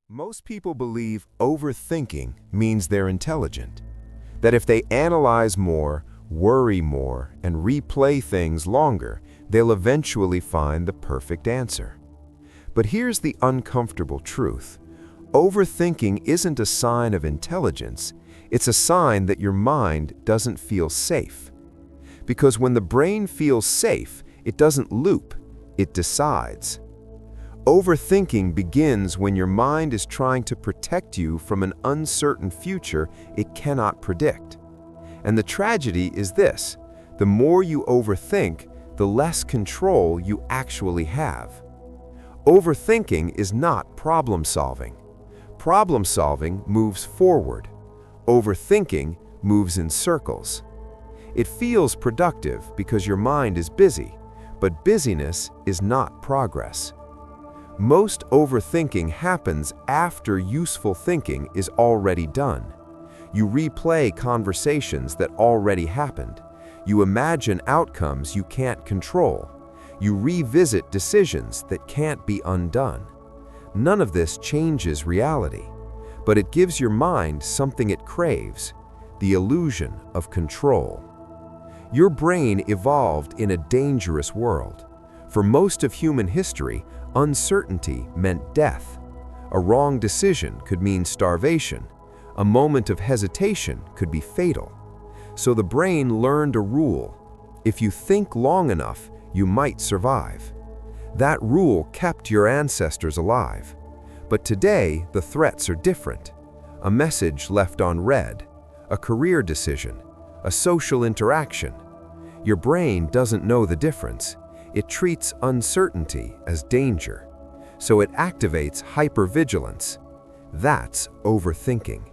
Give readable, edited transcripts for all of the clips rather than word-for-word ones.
Most people believe overthinking means they're intelligent, that if they analyze more, worry more, and replay things longer, they'll eventually find the perfect answer. But here's the uncomfortable truth. Overthinking isn't a sign of intelligence, it's a sign that your mind doesn't feel safe. Because when the brain feels safe, it doesn't loop, it decides. Overthinking begins when your mind is trying to protect you from an uncertain future it cannot predict. And the tragedy is this: the more you overthink, the less control you actually have. Overthinking is not problem-solving. Problem-solving moves forward. Overthinking moves in circles. It feels productive because your mind is busy, but busyness is not progress. Most overthinking happens after useful thinking is already done. You replay conversations that already happened. You imagine outcomes you can't control. You revisit decisions that can't be undone. None of this changes reality, but it gives your mind something it craves: the illusion of control. Your brain evolved in a dangerous world. For most of human history, uncertainty meant death. A wrong decision could mean starvation. A moment of hesitation could be fatal. So the brain learned a rule: if you think long enough, you might survive. That rule kept your ancestors alive. But today, the threats are different. A message left unread, a career decision, a social interaction. Your brain doesn't know the difference. It treats uncertainty as danger, so it activates hypervigilance. That's overthinking.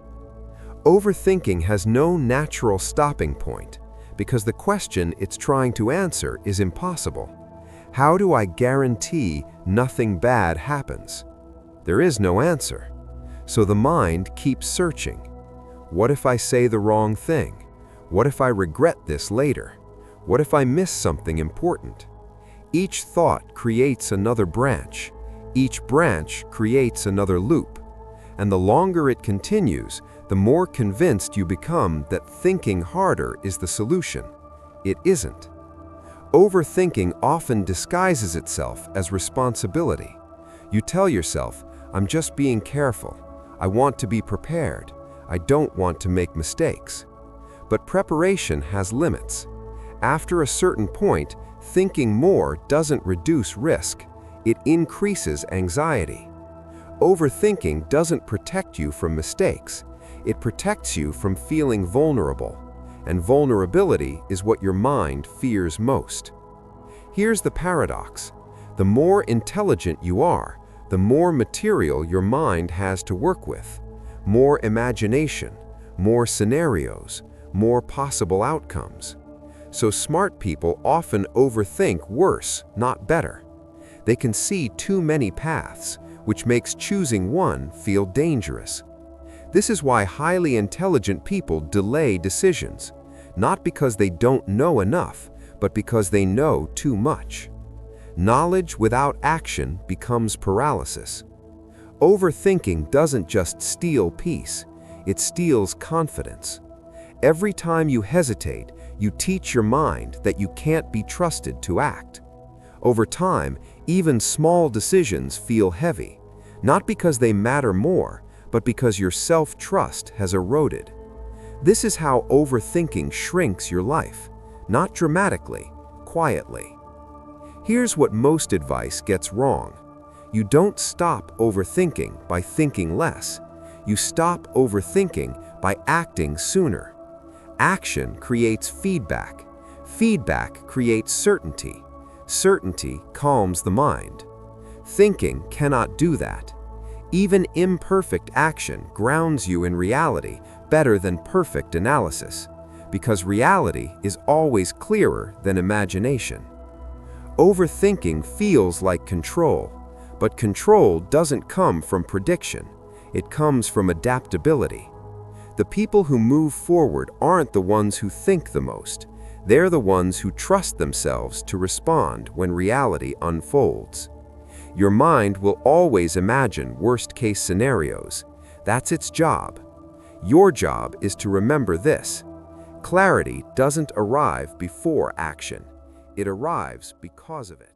Overthinking has no natural stopping point because the question it's trying to answer is impossible. How do I guarantee nothing bad happens? There is no answer, so the mind keeps searching. What if I say the wrong thing? What if I regret this later? What if I miss something important? Each thought creates another branch. Each branch creates another loop. And the longer it continues, the more convinced you become that thinking harder is the solution. It isn't. Overthinking often disguises itself as responsibility. You tell yourself, "I'm just being careful. I want to be prepared. I don't want to make mistakes." But preparation has limits. After a certain point, thinking more doesn't reduce risk, it increases anxiety. Overthinking doesn't protect you from mistakes, it protects you from feeling vulnerable, and vulnerability is what your mind fears most. Here's the paradox: the more intelligent you are, the more material your mind has to work with, more imagination, more scenarios, more possible outcomes. So smart people often overthink worse, not better. They can see too many paths, which makes choosing one feel dangerous. This is why highly intelligent people delay decisions, not because they don't know enough, but because they know too much. Knowledge without action becomes paralysis. Overthinking doesn't just steal peace, it steals confidence. Every time you hesitate, you teach your mind that you can't be trusted to act. Over time, even small decisions feel heavy, not because they matter more, but because your self-trust has eroded. This is how overthinking shrinks your life, not dramatically, quietly. Here's what most advice gets wrong. You don't stop overthinking by thinking less. You stop overthinking by acting sooner. Action creates feedback. Feedback creates certainty. Certainty calms the mind. Thinking cannot do that. Even imperfect action grounds you in reality better than perfect analysis, because reality is always clearer than imagination. Overthinking feels like control, but control doesn't come from prediction. It comes from adaptability. The people who move forward aren't the ones who think the most. They're the ones who trust themselves to respond when reality unfolds. Your mind will always imagine worst-case scenarios. That's its job. Your job is to remember this: clarity doesn't arrive before action. It arrives because of it.